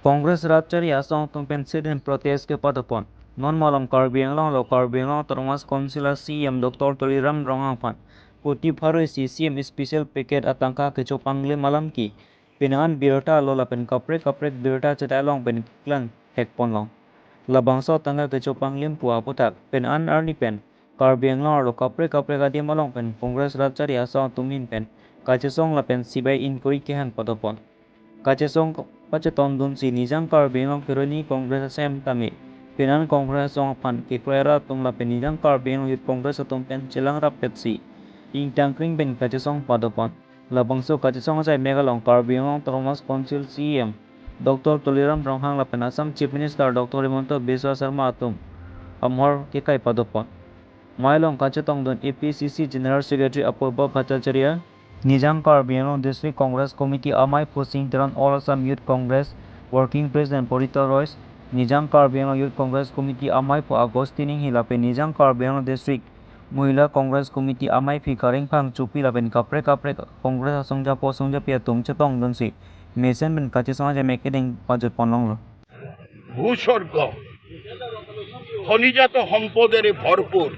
Congress Rapture Asong President Protest ke Padapon. Non malam Karbiang lo Karbiang Thomas Councilor CM Dr. Toliram Rongangpan. Putih Pharu CCM Special Packet Atangka Kecopangle malam ki. Pinangan birota lola pen kaprek birota cetalong pen klan hekpon long. Labangso tangga Kecopangle pua putak pinangan arni pen. Karbiang lo kaprek adi malong pen Congress Rapture Asong tumin pen. Kacesong la pen sibai inquiry kehan Padapon. Kacesong Pacheton dun si nijang Karbiang Kironi Congress Sam Tami. Pinan Congress ong pan kikwera tung la penijang Karbiang yut Congress atung pen chilang rapet si. Ing tangkring pen kacesong padopon. Labangso kacesong say megalong Karbiang Thomas Council CM. Dr. Toliram Ronghang la pen Assam Chief Minister Dr. Himanto Biswa Sarma atum. Amhor kikai padopon. Mailong kacetong dun APCC General Secretary Apurba Bhattacharya. Nijang Karbiang District Congress Committee Amai Pusing Teran All Assam Youth Congress Working President Porita Royce Nijang Karbiang Youth Congress Committee Amai Po Agostining Hilape Nijang Karbiang District Muhila Congress Committee Amai Fikaring Phang Chupi Lapen Kapre Congress Asongja Po Songja Pia Tung Chetong Dunsi Mesen Ben Kachisong Je Mekeding Pajut Ponlong ভূস্বর্গ খনিজাত সম্পদেৰে ভৰপূৰ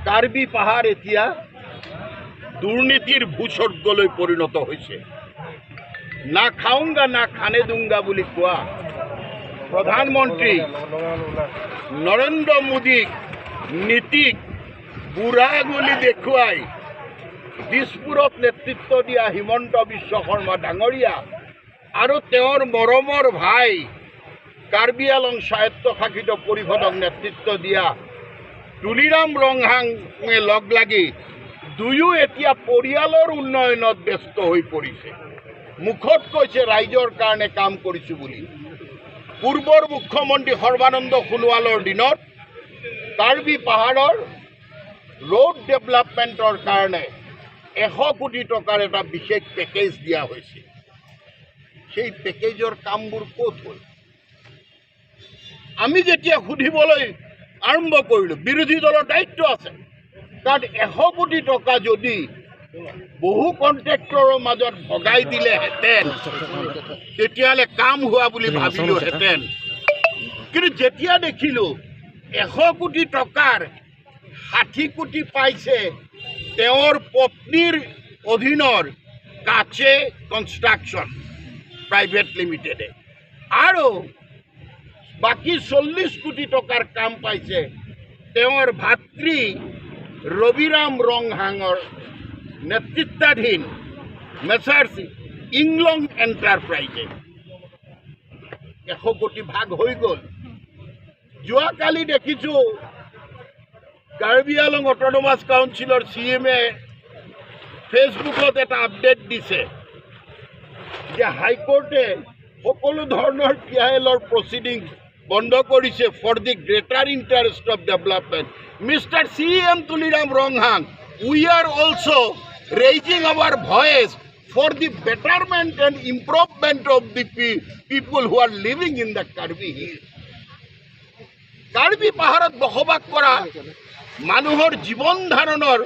কাৰ্বি পাহাৰ এতিয়া দুৰ্নীতিৰ ভূস্বৰ্গলৈ পৰিণত হৈছে না খাওঁগা না খানে দুংগা বুলি কোৱা প্ৰধানমন্ত্ৰী নৰেন্দ্ৰ মোদীক নীতিক বুঢ়া আঙুলি দেখুৱাই দিছপুৰত নেতৃত্ব দিয়া হিমন্ত বিশ্ব শৰ্মা ডাঙৰীয়া আৰু তেওঁৰ মৰমৰ ভাই কাৰ্বি আলং স্বায়ত্তশাসিত পৰিষদক নেতৃত্ব দিয়া তুলিৰাম ৰংহাঙে লগ লাগি দুয়ো এতিয়া পৰিয়ালৰ উন্নয়নত ব্যস্ত হৈ পৰিছে মুখত কৈছে ৰাইজৰ কাৰণে কাম কৰিছো বুলি পূৰ্বৰ মুখ্যমন্ত্ৰী সৰ্বানন্দ সোণোৱালৰ দিনত কাৰ্বি পাহাৰৰ ৰোড ডেভেলপমেণ্টৰ কাৰণে 100 কোটি টকাৰ এটা বিশেষ পেকেজ দিয়া হৈছে সেই পেকেজৰ কামবোৰ ক'ত হ'ল আমি যেতিয়া সুধিবলৈ আৰম্ভ কৰিলোঁ বিৰোধী দলৰ দায়িত্ব আছে কাৰণ 100 কোটি টকা যদি বহু কন্ট্ৰেক্টৰৰ মাজত ভগাই দিলেহেঁতেন তেতিয়াহ'লে কাম হোৱা বুলি ভাবিলোহেঁতেন কিন্তু যেতিয়া দেখিলোঁ 100 কোটি টকাৰ 60 কোটি পাইছে তেওঁৰ পত্নীৰ অধীনৰ কাছে কনষ্ট্ৰাকশ্যন প্ৰাইভেট লিমিটেডে আৰু বাকি 40 কোটি টকাৰ কাম পাইছে তেওঁৰ ভাতৃ ৰবিৰাম ৰংহাঙৰ নেতৃত্বাধীন মেছাৰ্ছ ইংলং এণ্টাৰপ্ৰাইজে 100 কোটি ভাগ হৈ গ'ল যোৱাকালি দেখিছোঁ কাৰ্বি আলং অট'নমাছ কাউন্সিলৰ CMে ফেচবুকত এটা আপডেট দিছে যে হাইকোৰ্টে সকলো ধৰণৰ PILৰ প্ৰচিডিং বন্ধ কৰিছে for the greater interest of development mister CM Tuliram Ronghang we are also' raising our voice for the betterment and improvement of the people who are living in the Karbi hill Karbi পাহাৰত বসবাস কৰা মানুহৰ জীৱন ধাৰণৰ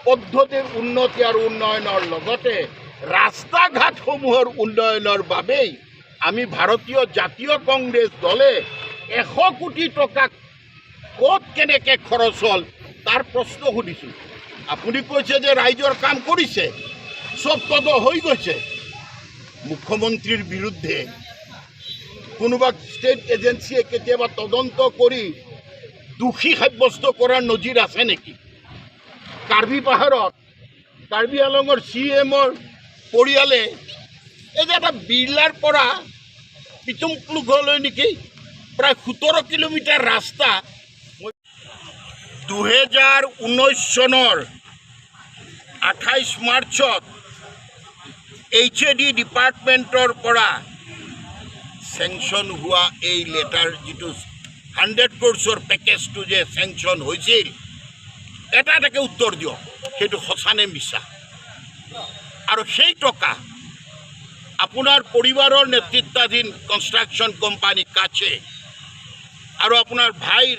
পদ্ধতিৰ উন্নতি আৰু উন্নয়নৰ লগতে ৰাস্তা ঘাটসমূহৰ উন্নয়নৰ বাবেই আমি ভাৰতীয় জাতীয় কংগ্ৰেছ দলে 100 কোটি টকা ক'ত কেনেকে খৰচ হ'ল তাৰ প্ৰশ্ন সুধিছোঁ আপুনি কৈছে যে ৰাইজৰ কাম কৰিছে চব তদ হৈ গৈছে মুখ্যমন্ত্ৰীৰ বিৰুদ্ধে কোনোবা ষ্টেট এজেন্সিয়ে কেতিয়াবা তদন্ত কৰি দোষী সাব্যস্ত কৰাৰ নজিৰ আছে নেকি কাৰ্বি পাহাৰত কাৰ্বি আলঙৰ CMৰ পৰিয়ালে এই যে এটা বিৰলাৰ পৰা পিতুমপুললৈ নেকি প্ৰায় 17 কিলোমিটাৰ ৰাস্তা 2019 চনৰ 28 মাৰ্চত HAD ডিপাৰ্টমেণ্টৰ পৰা চেংচন হোৱা এই লেটাৰ যিটো 100 ক্ৰ'ৰ্ছৰ পেকেজটো যে চেংচন হৈছিল এটা এটাকে উত্তৰ দিয়ক সেইটো সঁচানে মিছা আৰু সেই টকা আপোনাৰ পৰিবাৰৰ নেতৃত্বাধীন কনষ্ট্ৰাকশ্যন কোম্পানী কাছে আৰু আপোনাৰ ভাইৰ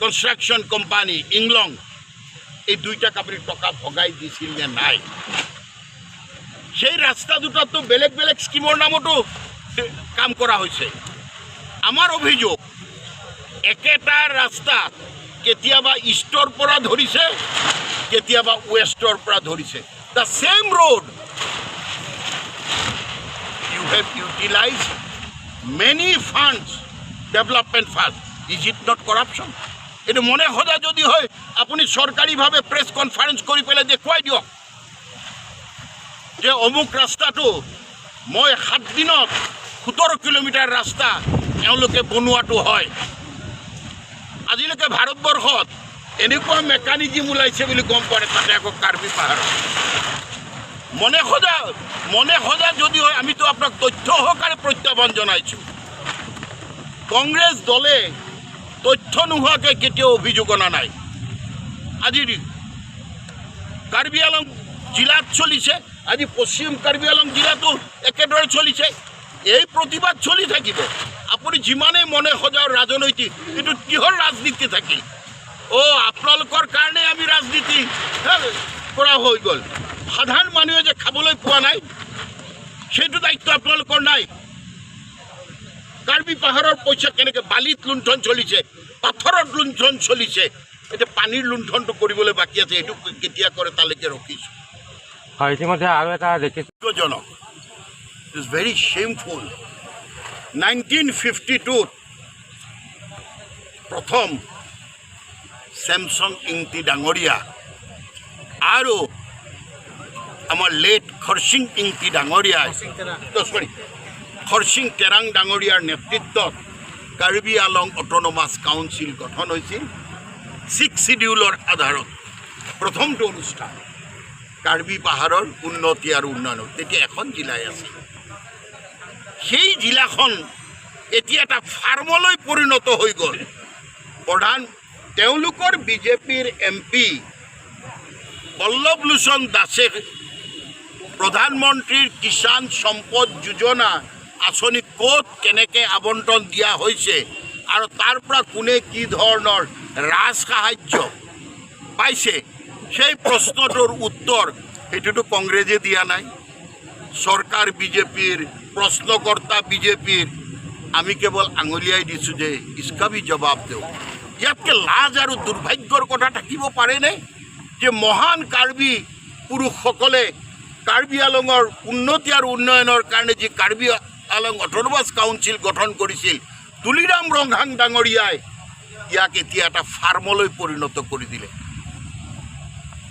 কনষ্ট্ৰাকশ্যন কোম্পানী ইংলং এই দুইটাক আপুনি টকা ভগাই দিছিল নে নাই সেই ৰাস্তা দুটাতো বেলেগ বেলেগ স্কিমৰ নামতো কাম কৰা হৈছে। আমাৰ অভিযোগ একেটা ৰাস্তা কেতিয়াবা ইষ্টৰ পৰা ধৰিছে, কেতিয়াবা ৱেষ্টৰ পৰা ধৰিছে। The same road you have utilise many funds, development fund. Is it not corruption? এইটো মনে সজা যদি হয় আপুনি চৰকাৰীভাৱে প্ৰেছ কনফাৰেঞ্চ কৰি পেলাই দেখুৱাই দিয়ক যে অমুক ৰাস্তাটো মই 7 দিনত 17 কিলোমিটাৰ ৰাস্তা এওঁলোকে বনোৱাটো হয়। আজিলৈকে ভাৰতবৰ্ষত এনেকুৱা মেকানিজিম ওলাইছে বুলি গম পায়, তাতে আকৌ কাৰ্বি পাহাৰত মনে সজা যদি হয় আমিতো আপোনাক তথ্য সহকাৰে প্ৰত্যাহ্বান জনাইছোঁ। কংগ্ৰেছ দলে তথ্য নোহোৱাকৈ কেতিয়াও অভিযোগ অনা নাই। আজি কাৰ্বি আলং জিলাত চলিছে, আজি পশ্চিম কাৰ্বি আলং জিলাতো একেদৰে চলিছে। এই প্ৰতিবাদ চলি থাকিব। আপুনি যিমানেই মনে সজাও ৰাজনৈতিক, কিন্তু কিহৰ ৰাজনীতি থাকিল? আপোনালোকৰ কাৰণে আমি ৰাজনীতি কৰা হৈ গ'ল। সাধাৰণ মানুহে যে খাবলৈ পোৱা নাই সেইটো দায়িত্ব আপোনালোকৰ নাই। কাৰ্বি পাহাৰৰ পইচা কেনেকৈ বালিত লুণ্ঠন চলিছে, পাথৰত লুণ্ঠন চলিছে, এতিয়া পানীৰ লুণ্ঠনটো কৰিবলৈ বাকী আছে। এইটো কেতিয়া কৰে তালৈকে ৰখিছোঁ। হয়, ইতিমধ্যে আৰু এটা দেখিছোঁ ইজ ভেৰি শ্বেমফুল। 1952 প্ৰথম ছেমছং ইংতি ডাঙৰীয়া আৰু আমাৰ লেট খৰচিং ইংতি ডাঙৰীয়াই খৰচিং তেৰাং ডাঙৰীয়াৰ নেতৃত্বত কাৰ্বি আলং অট'নমাছ কাউন্সিল গঠন হৈছিল। 6 শিডিউলৰ আধাৰত প্ৰথমটো অনুষ্ঠান কাৰ্বি পাহাৰৰ উন্নতি আৰু উন্নয়নৰ। তেতিয়া এখন জিলাই আছিল। সেই জিলাখন এতিয়া এটা ফাৰ্মলৈ পৰিণত হৈ গ'ল। তেওঁলোকৰ বিজেপিৰ MP পল্লৱ লোচন দাসে প্ৰধানমন্ত্ৰীৰ কিষাণ সম্পদ যোজনা আঁচনি ক'ত কেনেকৈ আবণ্টন দিয়া হৈছে আৰু তাৰ পৰা কোনে কি ধৰণৰ ৰাজ সাহায্য পাইছে, সেই প্ৰশ্নটোৰ উত্তৰ সেইটোতো কংগ্ৰেছে দিয়া নাই। চৰকাৰ বিজেপিৰ, প্ৰশ্নকৰ্তা বিজেপিৰ, আমি কেৱল আঙুলিয়াই দিছোঁ যে ইছকা ভি জবাব দিওঁ। ইয়াতকৈ লাজ আৰু দুৰ্ভাগ্যৰ কথা থাকিব পাৰেনে যে মহান কাৰ্বি পুৰুষসকলে কাৰ্বি আলঙৰ উন্নতি আৰু উন্নয়নৰ কাৰণে যি কাৰ্বি আলং অট'নমাছ কাউন্সিল গঠন কৰিছিল, তুলিৰাম ৰংহাং ডাঙৰীয়াই ইয়াক এতিয়া এটা ফাৰ্মলৈ পৰিণত কৰি দিলে।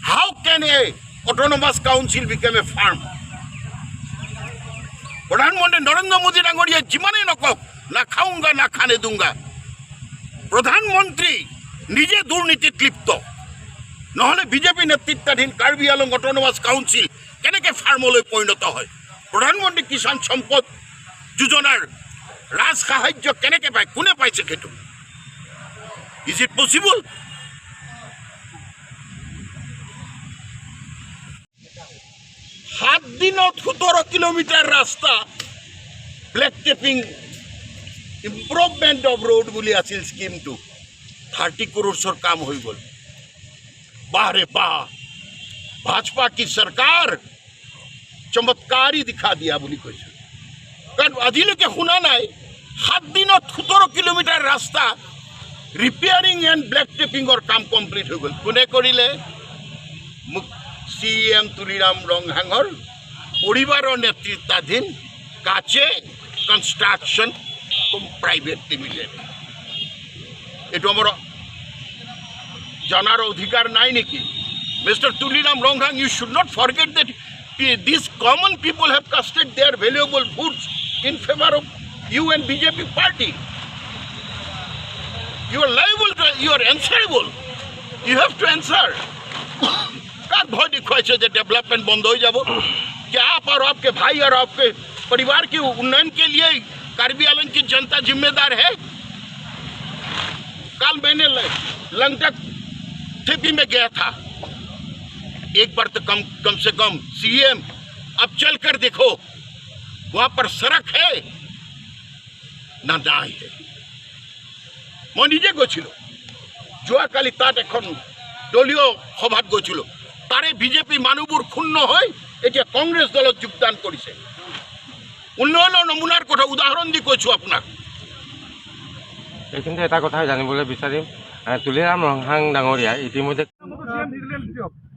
How can a autonomous council became a firm? প্ৰধানমন্ত্ৰী নৰেন্দ্ৰ মোদী ডাঙৰীয়াই যিমানেই নকওক না খাওঁগা না খানে দুংগা, প্ৰধানমন্ত্ৰী নিজে দুৰ্নীতিত লিপ্ত। নহ'লে বিজেপি নেতৃত্বাধীন কাৰ্বি আলং অট'নমাছ কাউন্সিল কেনেকৈ ফাৰ্মলৈ পৰিণত হয়? প্ৰধানমন্ত্ৰী কিষাণ সম্পদ যোজনাৰ ৰাজ সাহায্য কেনেকৈ পায়? কোনে পাইছে সেইটো? Is it possible? সাত দিনত 17 কিলোমিটাৰ ৰাস্তা black tapping improvement of road বুলি আছিল স্কিমটো। 30 কৰোৰৰ কাম হৈ গ'ল। বাহ रे বাহ, भाजपा की सरकार चमत्कारी दिखा दिया বুলি কৈছে। কাৰণ আজিলৈকে শুনা নাই 7 দিনত 17 কিলোমিটাৰ ৰাস্তা ৰিপেয়াৰিং এণ্ড ব্লেক টেপিঙৰ কাম কমপ্লিট হৈ গ'ল। কোনে কৰিলে? CM তুলিৰাম ৰংহাঙৰ পৰিবাৰৰ নেতৃত্বাধীন কাছে কনষ্ট্ৰাকশ্যন প্ৰাইভেট লিমিটেড। এইটো আমাৰ জানার অধিকার নাই নেকি? Mr. Tuliram Ronghang, you should not forget that these common people have casted their valuable votes in favor of you and BJP party. You are liable to, you are answerable. You have to answer. काट भय दिखाई जे development बंद हो जाबो? क्या आप और आपके भाई और आपके परिवार के उन्नयन के लिए कार्बी आंलग की जनता जिम्मेदार है? कल मैंने लंगटक थिपी में गया था। एक बार तो कम से कम CM अब चल कर देखो, वहां पर सड़क है ना নাই है। मैं निजे গৈছিলো, যোৱাকালি তাত এখন দলীয় সভাত গৈছিলো। তাৰে বিজেপি মানুহবোৰ ক্ষুণ্ণ হৈ এতিয়া কংগ্ৰেছ দলত যোগদান কৰিছে। উন্নয়নৰ নমুনাৰ কথা উদাহৰণ দি কৈছোঁ আপোনাক। এইখিনিতে এটা কথা জানিবলৈ বিচাৰিম, তুলিৰাম ৰংহাং ডাঙৰীয়া ইতিমধ্যে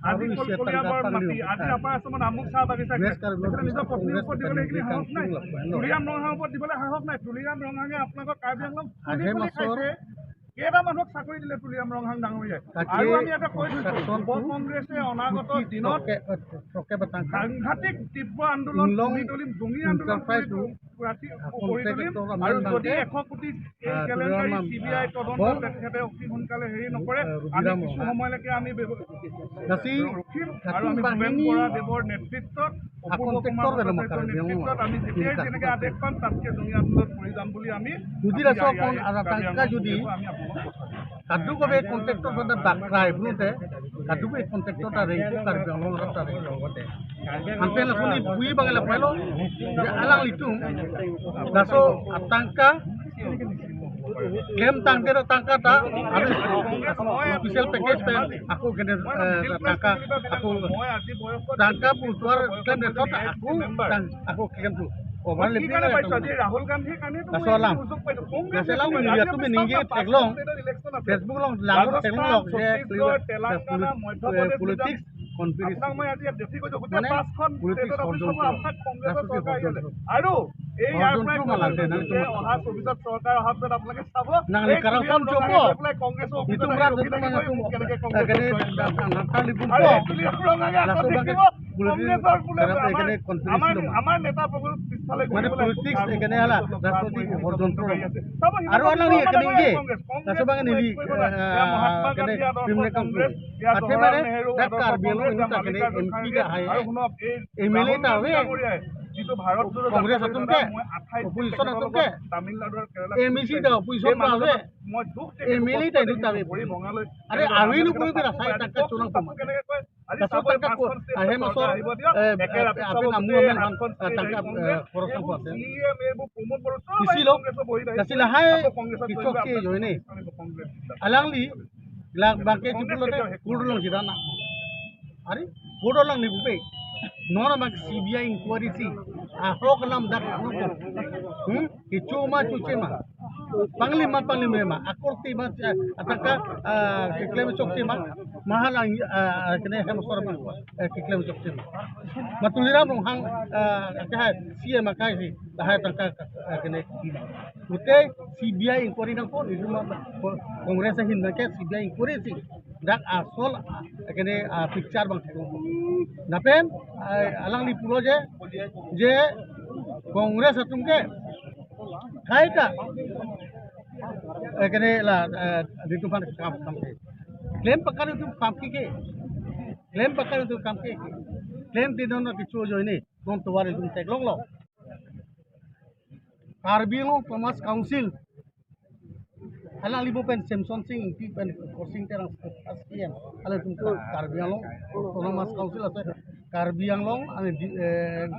আজি কলিয়াবৰ মাটি আজি আপাৰ আছামত আমুক চাহ বাগিচা নিজৰ পত্নীৰ ওপৰত দিবলৈ সেইখিনি সাহস নাই। তুলিৰাম ৰংহাঙৰ ওপৰত দিবলৈ সাহস নাই। তুলিৰাম ৰংহাঙে আপোনালোকৰ কাৰ্বি আংলং খাইছে। কেইটা মানুহক চাকৰি দিলে তুলিৰাম ৰংহাং ডাঙৰীয়াই? আৰু আমি এটা কৈ থৈছোঁ, যুৱ কংগ্ৰেছে অনাগত দিনত সাংঘাতিক তীব্ৰ আন্দোলন জঙ্গী আন্দোলন কৰি তুলিম। আৰু যদি 100 কোটি কেলেংকাৰী CBI তদন্ত তেখেতে অতি সোনকালে হেৰি নকৰে, আমি কিছু সময়লৈকে আমি ৰখিম। আৰু আমি ভূপেন বৰা দেৱৰ নেতৃত্বত অপূৰ্ব কুমাৰ ভট্টাচাৰ্যৰ নেতৃত্বত আমি যেতিয়াই যেনেকৈ আদেশ পাম তাতকৈ জঙ্গী আন্দোলন কৰি যাম বুলি আমি কাদুকবে কন্টেক্টর pada bakrai bunute kaduke konseptor ta rengko karbi along ta rengko te ampe la suni bui bangala pelo alang litung daso atangka claim tangder tangka ta special package pe aku gene tangka aku tangka pultuar claim de tot aku claim tu over living Rahul গান্ধীৰ কাৰণে kasolam kasolam ya tu meninge teglong Facebook long lagu teglong long Telangana Madhya Pradesh politics conspiracy আপোনাক মই আজি দেখি কৈছোঁ গোটেই 5খন ষ্টেটত আপুনি চাব আপোনাক কংগ্ৰেছৰ চৰকাৰ আহিলে। আৰু এই ইয়াৰ পৰাই অহা 24ত চৰকাৰ অহাৰ পিছত আপোনালোকে চাব কংগ্ৰেছৰ অফিচত কেনেকৈ আমাৰ নেতা প্ৰভু পিছফালে politics এখানে হলা রাজনৈতিক ষড়যন্ত্র আর আলানি এখানে যে নাসবাঙ্গে নিলি এখানে বিভিন্ন কাম আথেবারে ডাক্তার বিএলও ইনটা এখানে এমপি কা হায় এমএলএ টা হবে যিটো ভাৰত জোড়ো কংগ্ৰেস আতমকে অপোজিশন আতমকে তামিলনাডুৰ কেৰালা এমএসি টা অপোজিশন টা হবে মই দুখ এমএলএ টা দুটা হবে আরে আমি নকৰি ৰাস্তায় টাকা চুনাং কম কেনেকৈ কয় আজি কাসো টাকা আহে মাসৰ আপনি নামু আমেন টাকা খৰচ আছে kisi lo kasi lahay kisok ke jo ini alang li lag bangke cipulo de kudulong sidana ari kudulong ni bupe nona bang CBI inquiry si ahok lam dak nuko kichuma chuchema panglima ma akorti ma ataka kiklem chokchema mahalang kene hem sorma kiklem chokchema matuliram hang kah CM kai si dahay tangka kene ute CBI inquiry nang ko itu kongres hin ke CBI inquiry si dak asol kene picture bang theko napen alang li pulo je kongres atumke kaita এখানে ঋতু পান কাম claim পাকার itu কাম কি claim পাকার itu কাম কি claim দিন কিছু জয়নি কোন তোয়ার itu teglong lo Karbi Anglong Thomas Council alang libo pen Samson Singh pi pen Korsing terang SPM ala itu Karbi Anglong Thomas Council ase Karbi Anglong ane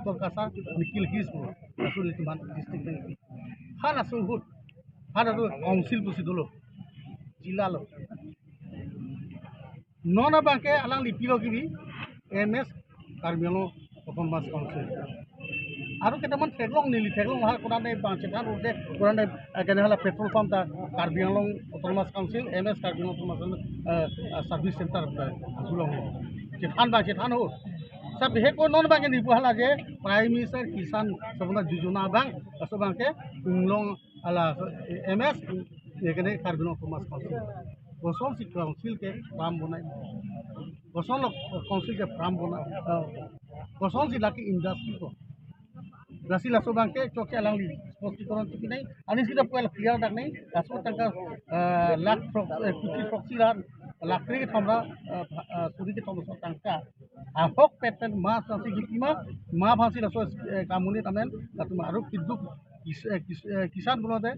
Torkasa Nikil Hismo asul itu man district hana suhut hana tu council pusi dulu jila lo nona bangke alang lipilo kibi MS Karbi Anglong Thomas Council aru ketaman teglong nili teglong hal kurang bangcetan ude kurang agane hala petrol pump ta Karbi Anglong Thomas Council MS Karbi Anglong Thomas service center sulong cetan ho sab he ko non bangke ni hala je prime minister kisan sabuna jujuna bang aso bangke unglong ala MS ekane Karbi Anglong Thomas Council gosol si council ke ram bonai gosol council ke ram bonai gosol si laki industry ko Rasi laso bangke choke alang li spostikoron tiki nai anis kita puel clear dak nai laso tangka lak kuti proxy lan lakri ke thomra suri ke thomra tangka ahok pattern ma sasi gitima ma bhasi laso kamuni tamen atuma aru kiduk kisan bolode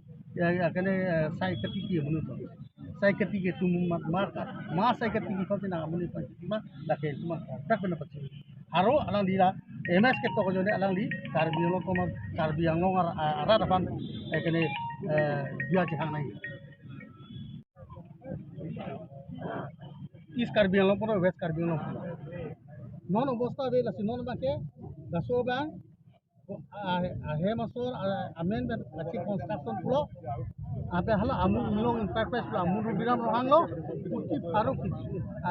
akane sai kati ki bonu sai kati ke tum ma sai kati ki khoti na kamuni patima lake tuma tak bena pachi aro alang lira MS ke toko jone alang li Karbi Anglong ko Karbi Anglong ara dapan ekene dia jehang nai is Karbi Anglong poro west Karbi Anglong non obosta be la sinon ba ke daso bang ahe masur amen dan kecil construction pulau abe hala amun milong enterprise pulau amun rubiram rohang lo kuti paru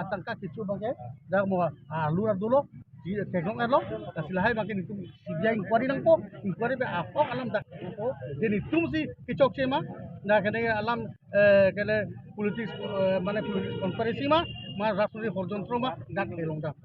tangka kicu bagai dah mau alur dulu di teknologi lo kasilahai makin itu sibia inquiry nangko inquiry be apa alam dak oh jadi tum si kicok cema nah kene alam kene politik mana politik konferensi ma rasuli horjontro ma dak lelong dak